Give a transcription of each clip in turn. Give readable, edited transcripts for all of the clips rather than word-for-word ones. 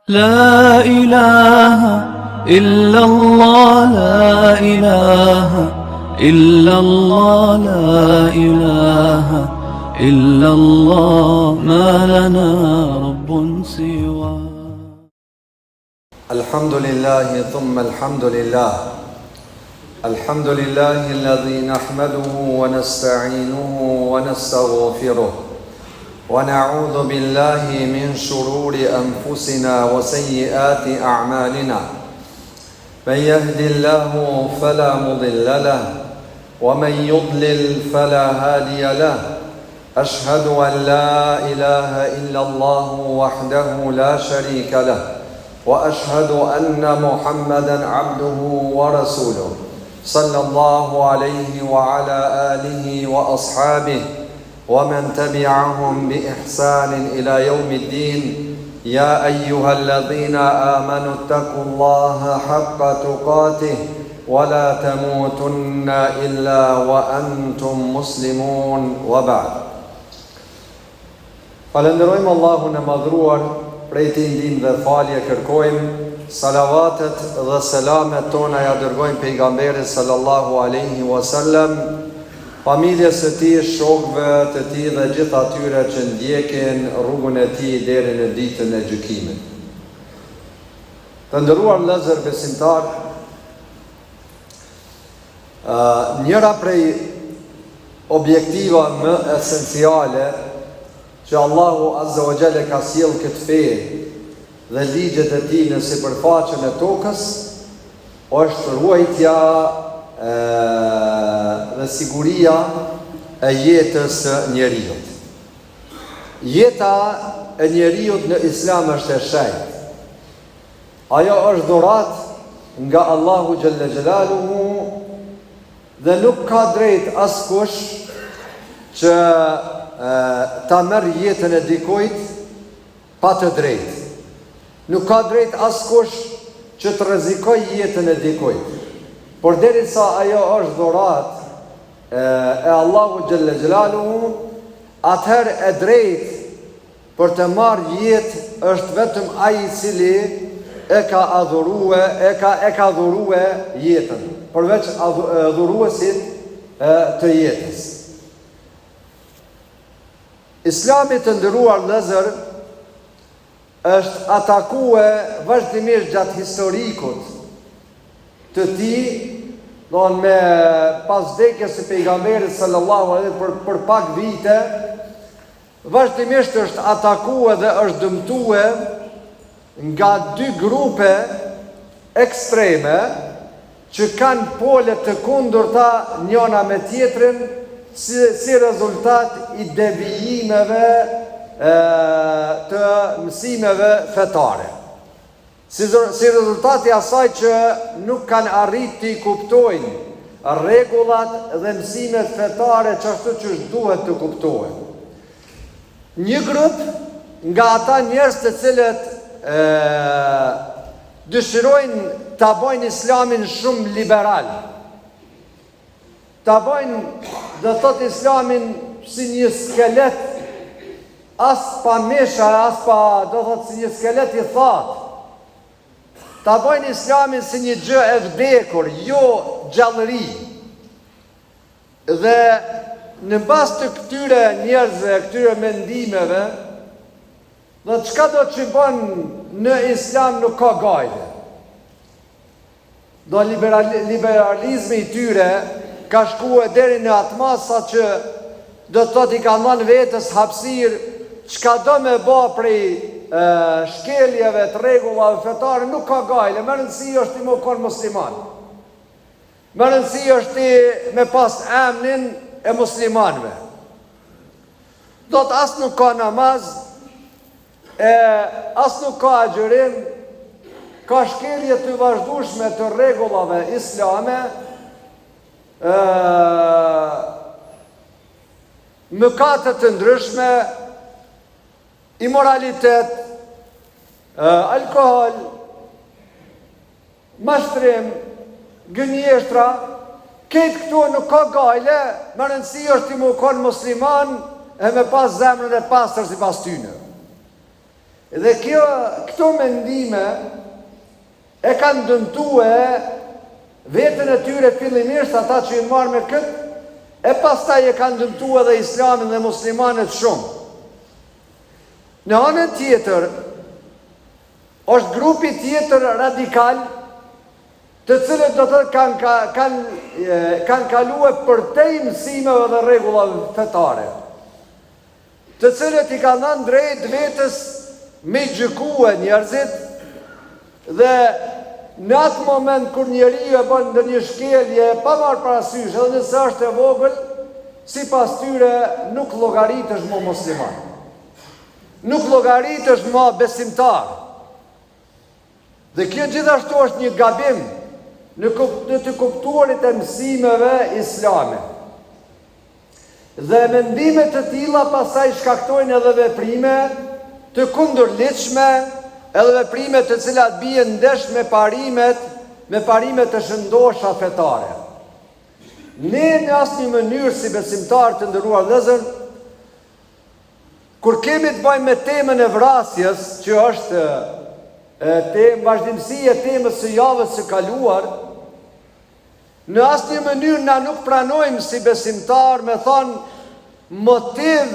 لا إله إلا الله لا إله إلا الله لا إله إلا الله ما لنا رب سواه. الحمد لله ثم الحمد لله. الحمد لله الذي نحمده ونستعينه ونستغفره ونعوذ بالله من شرور أنفسنا وسيئات أعمالنا. من يهد الله فلا مضل له ومن يضلل فلا هادي له. أشهد أن لا إله إلا الله وحده لا شريك له وأشهد أن محمدا عبده ورسوله صلى الله عليه وعلى آله وأصحابه ومن تبعهم بإحسان إلى يوم الدين. يا أيها الذين آمنوا اتقوا الله حق تقاته ولا تموتن إلا وأنتم مسلمون وبعد. Falenderojmë Allahun e madhruar, prej tij ndihmë dhe falje kërkojmë, salavatet dhe selamet tona ja dërgojmë pejgamberit sallallahu alaihi wasallam, familjes së tij, shokëve të tij dhe gjithë atyre që ndjekin rrugën e tij deri në ditën e gjykimit. Të nderuar vëllezër besimtar, njëra prej objektivave më esenciale që Allahu Azza wa Jalla ka sjellë këtë fe dhe ligjet e tij në sipërfaqen e tokës është ruajtja dhe siguria e jetës së njeriut. Jeta e njeriut në Islam është e shenjtë. Ajo është dhuratë nga Allahu Jalla Jalaluhu dhe nuk ka drejt askush që ta merr jetën e dikujt pa të drejtë. Nuk ka drejt askush që të rrezikoj jetën e dikujt. Por derisa ajo është dhuratë e Allahu Jalla Jalaluhu, atëherë e drejtë për të marrë jetë është vetëm ai i cili e ka dhurue jetën, përveç dhuruesit të jetës. Islami të nderuar vëllezër është atakue vazhdimisht gjatë historikut të tij, don me pas vdekjes së pejgamberit sallallahu alaihi për pak vite, vazhdimisht është atakue dhe është dëmtue nga dy grupe ekstreme që kanë pole të kundërta njëna me tjetrin, si rezultat i devijimeve të mësimeve fetare. Si rezultat i asaj që nuk kanë arrit të i kuptojnë rregullat dhe mësimet fetare ashtu që duhet të kuptohen. Një grup nga ata njerëz të cilët dëshirojnë ta bëjnë Islamin shumë liberal, ta bëjnë dhe thot Islamin si një skelet, as pa mesha, as pa, do thot si një skelet i thatë. Ta bëjnë Islamin si një gjë e vdekur, jo gjallëri. Dhe në bazë të këtyre njerëzve, këtyre mendimeve, dhe çka do që bën në Islam nuk ka gajle. Do liberalizmi i tyre ka shkuar deri në atë mas sa që do të thotë i ka dhënë vetës hapësirë çka do me bë prej shkeljeve të rregullave fetare, nuk ka gajle. Më rëndësi është ti më kon musliman. Më rëndësi është ti me pas emnin e muslimanëve. Do të as nuk ka namaz, as nuk ka agjërim, ka shkelje të vazhdueshme të rregullave islame, mëkate të ndryshme, imoralitet, alkohol, mashtrim, gënjeshtra, këtë këtu nuk ka gajle, më rëndësi është ti më konë musliman e me pas zemrën e pastër si pas tyne. Dhe këto mendime e kanë dëmtue vetën e tyre fillimisht, ata që i marrë me këtë, e pastaj e kanë dëmtue dhe islamin dhe muslimanet shumë. Në anën tjetër, është grupi tjetër radikal, të cilët do të kanë kalue për te mësimeve dhe rregullave fetare, të cilët i kanë dhënë drejt vetës me gjykue njerëzit, dhe në atë moment kur njeriu e bën ndonjë shkelje pa marrë parasysh, edhe nëse është e vogël, sipas tyre nuk llogaritesh më musliman, nuk llogaritesh më besimtar. Dhe kjo gjithashtu është një gabim në të kuptuarit e mësimeve islame. Dhe mendimet të tilla pasaj shkaktojnë edhe veprime të kundërligjshme, edhe veprime të cilat bien ndesh me parimet të shëndosha fetare. Ne në asnjë mënyrë si besimtar të nderuar vëllezër, kur kemi të bëjmë me temën e vrasjes, që është vazhdimësi e temës së javës së kaluar, në asnjë mënyrë na nuk pranojmë si besimtar me thonë motiv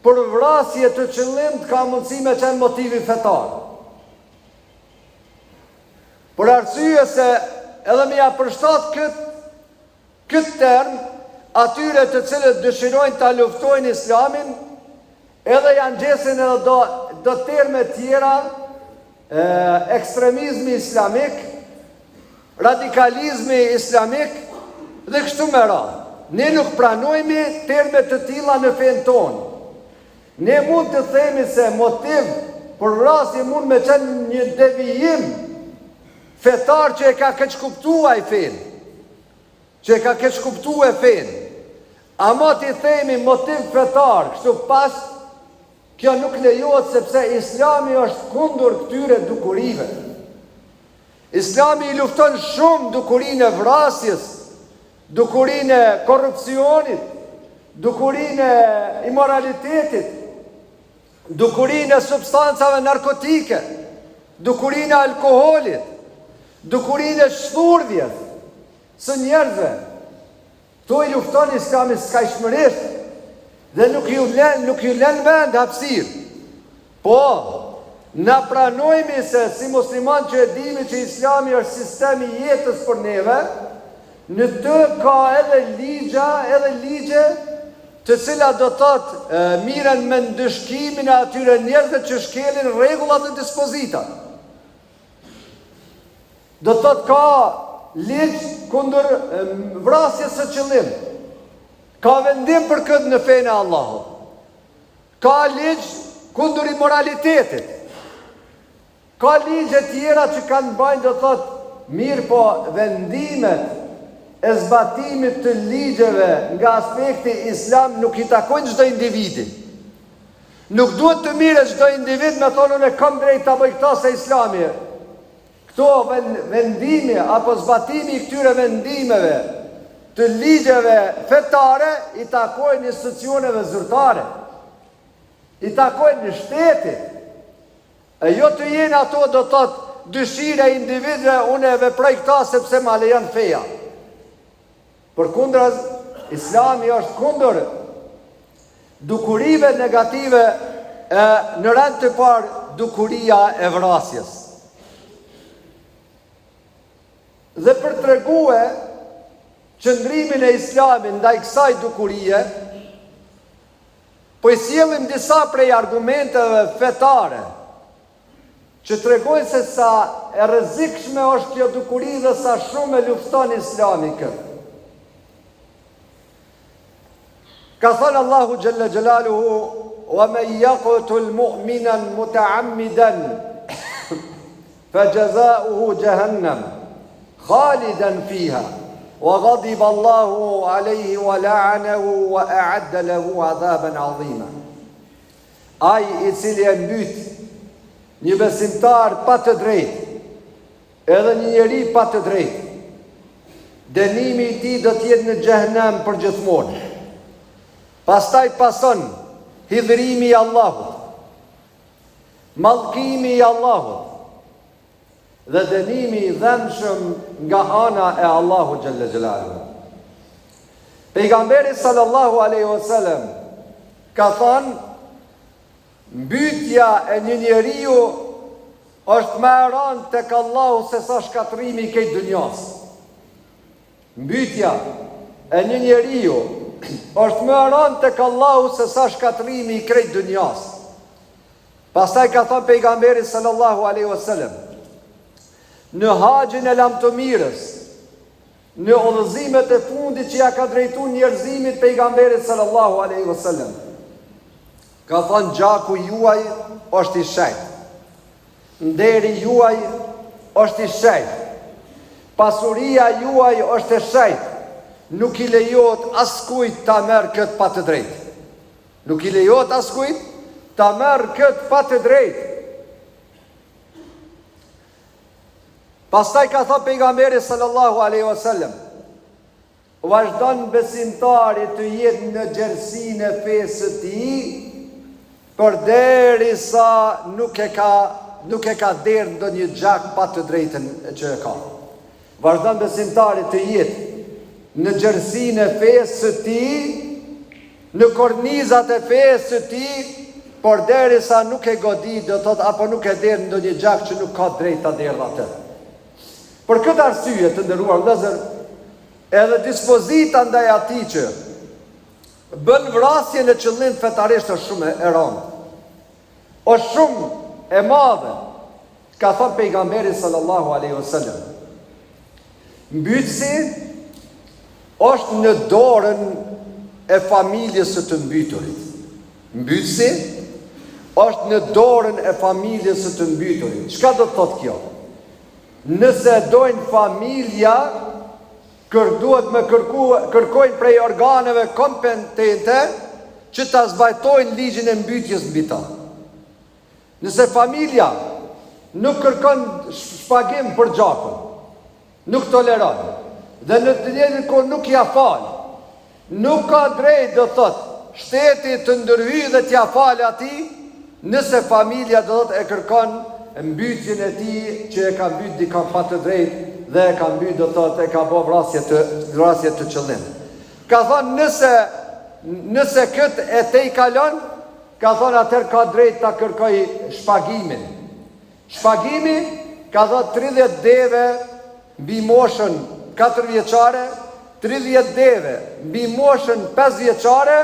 për vrasje të qëllimt ka mundësi me qenë motivi fetar. Për arsye se edhe me ja përshtat këtë term atyre të cilët dëshirojnë ta luftojnë islamin, edhe janë gjesin edhe do terme tjera, ekstremizmi islamik, radikalizmi islamik dhe kështu me radhë. Ne nuk pranojmë terme të tilla në fen tonë. Ne mund të themi se motiv për vrasje mund me qenë një devijim fetar që e ka keqkuptuar fen, që e ka keqkuptuar fen. Ama ti themi motiv fetar, kështu pas, kjo nuk lejohet sepse islami është kundër këtyre dukurive. Islami i lufton shumë dukurinë e vrasjes, dukurinë e korrupsionit, dukurinë e imoralitetit, dukurinë e substancave narkotike, dukurinë e alkoholit, dukurinë e shfurdhjes së njerëzve. Kto i lufton Islami skajshmërisht dhe nuk ju lën vend hapësirë. Po, na pranojmë se si musliman që e dimi që Islami është sistemi i jetës për neve, në të ka edhe ligje të cilat do thotë miren me ndëshkimin e atyre njerëzve që shkelin rregullat dhe dispozitat. Do thotë ka ligj kundër vrasjes së qëllim. Ka vendim për këtë në fenë e Allahut. Ka ligj kundër immoralitetit. Ka ligje tjera që kanë bajnë, do thotë, mirë, po vendimet e zbatimit të ligjeve nga aspekti islam nuk i takojnë çdo individi. Nuk duhet të mirë çdo individ me thonë unë kam drejt ta bëj këtë se Islami. Këto vendime apo zbatimi i këtyre vendimeve të ligjeve fetare i takojnë institucioneve zyrtare, i takojnë shtetit. E jo të jenë ato, do thotë, dëshire e individve, unë e veproj këta sepse ma lejon feja. Përkundër, Islami është kundër dukurive negative, në rend të parë dukuria e vrasjes. Dhe për tregue qëndrimin e Islamin ndaj kësaj dukurie, po i sjellim disa prej argumenteve fetare që tregojnë se sa e rrezikshme është kjo dukuri dhe sa shumë e lufton Islami këtë. Ka thënë Allahu Gjelle Gjelaluhu, wa me yaqtul mu'minan muta'ammidan fa jazauhu jahannam khalidan fiha wa ghadiba Allahu alayhi wa la'anahu wa a'adda lahu 'adhaban 'azima. Ai i cili e mbyt një besimtar pa të drejtë, edhe një njeri pa të drejtë, dënimi i tij do të jetë në xhehenem për gjithmonë. Pastaj pason hidhrimi i Allahut. mallkimi i Allahut dhe dënimi i dhëmshëm nga ana e Allahut xhalla xhelaluhu. Pejgamberi sallallahu alaihi wasallam ka thënë, mbytja e një njeriu është më e rëndë tek Allahu se sa shkatrimi i këtij dunjas. Mbytja e një njeriu është më e rëndë tek Allahu se sa shkatrimi i këtij dunjas. Pastaj ka thënë pejgamberi sallallahu alaihi wasallam, në haxhin e lamtomirës, në udhëzimet e fundit që ja ka drejtuar njerëzimit pejgamberi sallallahu alaihi wasallam, ka thënë gjaku juaj është i shenjtë, nderi juaj është i shenjtë, pasuria juaj është e shenjtë, nuk i lejohet askujt ta merr këtë pa të drejtë. Nuk i lejohet askujt ta merr këtë pa të drejtë. Pastaj ka thënë pejgamberi sallallahu alaihi wasallam, vazhdon besimtari të jetë në gjersinë e fesë së tij, përderisa nuk e ka derë ndonjë gjak pa të drejtën që e ka. Vazhdon besimtari të jetë në gjersinë e fesë së tij, në kornizat e fesë së tij, përderisa nuk e godit, do thot, apo nuk e derë ndonjë gjak që nuk ka drejtë ta derë atë. Për këtë arsye, të nderuar vëllezër, edhe dispozita ndaj atij që bën vrasjen e qëllim fetarisht është shumë e rëndë. Është shumë e madhe, ka thënë pejgamberi sallallahu alaihi wasallam. Mbytësi është në dorën e familjes së të mbyturit. Mbytësi është në dorën e familjes së të mbyturit. Çka do të thotë kjo? Nëse dojnë familja, duhet me kërkojnë prej organeve kompetente që ta zbajtojnë ligjin e mbytjes mbi ta. Nëse familja nuk kërkon shpagim për gjakun, nuk toleron, dhe në të njëjtën kohë nuk ja fal, nuk ka drejt, do thotë, shteti të ndërhyjë dhe t'ja falë atij, nëse familja do thotë e kërkon mbytjen e tij që e ka mbyt dikon pa të drejtë dhe e ka mbyt, do thotë, e ka bërë vrasje të qëllim. Ka thonë nëse këtë e te i kalon, ka thonë atër ka drejt ta kërkoj shpagimin. Shpagimi ka thonë 30 deve mbi moshën 4 vjeçare, 30 deve mbi moshën 5 vjeçare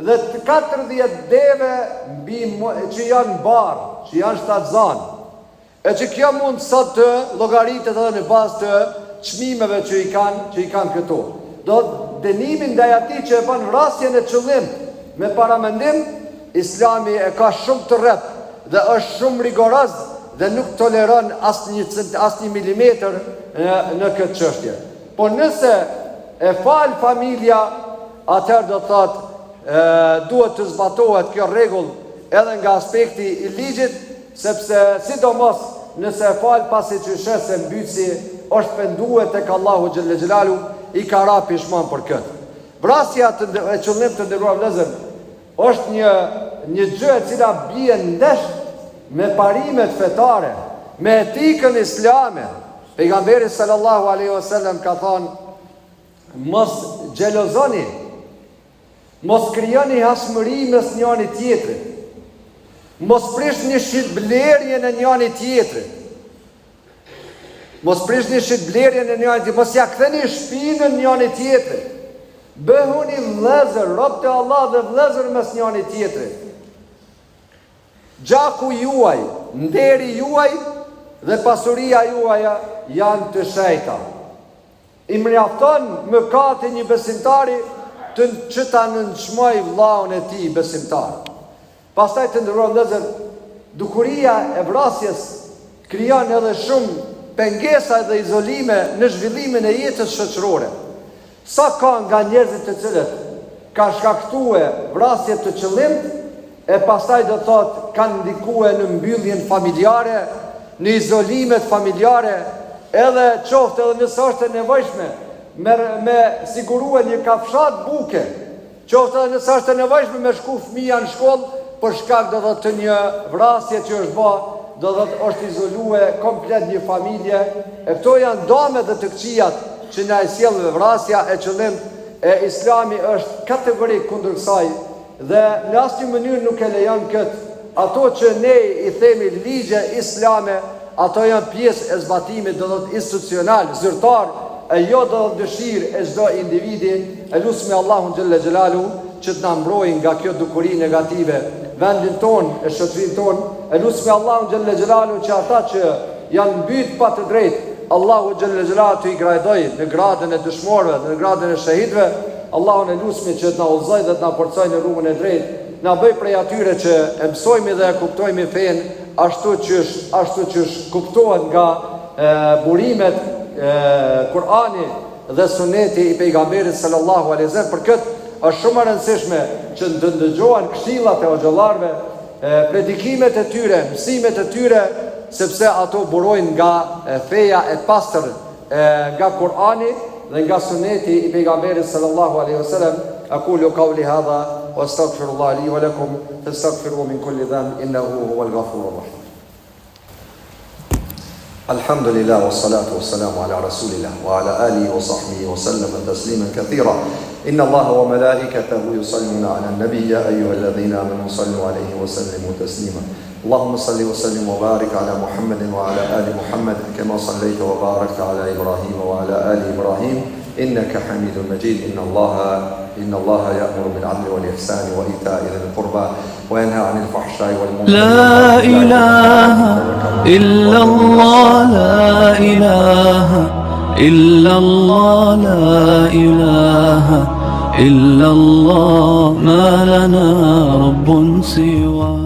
dhe 40 deve që janë barë, që janë shtatzanë. E që kjo mund sot të llogaritet edhe në bazë të çmimeve që i kanë këto. Do dënimin ndaj atij që e bën vrasjen e qëllim me paramendim, Islami e ka shumë të rreptë dhe është shumë rigoroz dhe nuk toleron asnjë milimetër në këtë çështje. Po nëse e fal familja, atëherë do thotë duhet të zbatohet kjo rregull edhe nga aspekti i ligjit, sepse sidomos nëse e fal pasi që shes se mbytësi është penduar tek Allahu xhelle xhelalu, i ka ra pishman për këtë. Vrasja e qëllim të nderuar vëllezër është një gjë e cila bie ndesh me parimet fetare, me etikën islame. Pejgamberi sallallahu alaihi wasallam ka thënë, mos xhelozoni, mos krijoni hasmëri mes njëri tjetrit, mos prishni shitblerjen e njëri tjetrit, mos prishni shitblerjen e njëri tjetrit, mos ja ktheni shpinën njëri tjetrit. Bëhuni vëllezër, rob të Allah dhe vëllezër mes njëri tjetrit. Gjaku juaj, nderi juaj dhe pasuria juaja janë të shenjta. I mjafton mëkati një besimtari që ta nënçmoj vllaun e tij besimtar. Pastaj të nderuar vëllezër, dukuria e vrasjes krijon edhe shumë pengesa dhe izolime në zhvillimin e jetës shoqërore. Sa ka nga njerëzit të cilët ka shkaktuar vrasje të qëllimt, e pastaj do thotë kanë ndikuar në mbylljen familjare, në izolimet familjare, edhe qoftë edhe nëse është e nevojshme me siguruar një kafshat buke, qoftë edhe nëse është e nevojshme me shku fëmija në shkollë, për shkak do të një vrasje që është bë, do të është izolue komplet një familje. E këto janë dame dhe të këqijat që na e sjell vrasja. E qëllim e Islami është kategorik kundër kësaj dhe në asnjë mënyrë nuk e lejon këtë. Ato që ne i themi ligje islame, ato janë pjesë e zbatimit do të institucional, zyrtar, e jo do të dëshirë e çdo individi. E lutem Allahun xhelle xhelalu që të na mbrojë nga kjo dukuri negative vendin ton e shoqërinë ton. E lutem Allahun xhelle xhelalu që ata që janë mbyt pa të drejtë, Allahu xhelle xhelalu të i grajdoj në gradën e dëshmorëve, në gradën e shahidëve. Allahun e lutem që të na udhëzojë dhe të na forcojë në rrugën e drejtë. Na bëj prej atyre që e mësojmë dhe e kuptojmë fenë ashtu që kuptohet nga burimet Kur'ani dhe suneti i pejgamberit sallallahu alaihi wasallam. Për këtë është shumë e rëndësishme që të ndëgjohen këshillat e hoxhallarëve, predikimet e tyre, mësimet e tyre, sepse ato burojnë nga feja e pastër, nga Kur'ani dhe nga suneti i pejgamberit sallallahu alaihi wasallam. أقول قولي هذا وأستغفر الله لي ولكم فاستغفروه من كل ذنب إنه هو الغفور الرحيم. الحمد لله والصلاة والسلام على رسول الله وعلى آله وصحبه وسلم تسليما كثيرا. إن الله وملائكته يصلون على النبي يا أيها الذين آمنوا صلوا عليه وسلموا تسليما. اللهم صل وسلم وبارك على محمد وعلى آل محمد كما صليت وباركت على إبراهيم وعلى آل إبراهيم إنك حميد مجيد. إن الله يأمر بالعدل والإحسان وإيتاء ذي القربى وينهى عن الفحشاء والمنكر. لا إله إلا الله لا إله إلا الله لا إله إلا الله ما لنا رب سواه.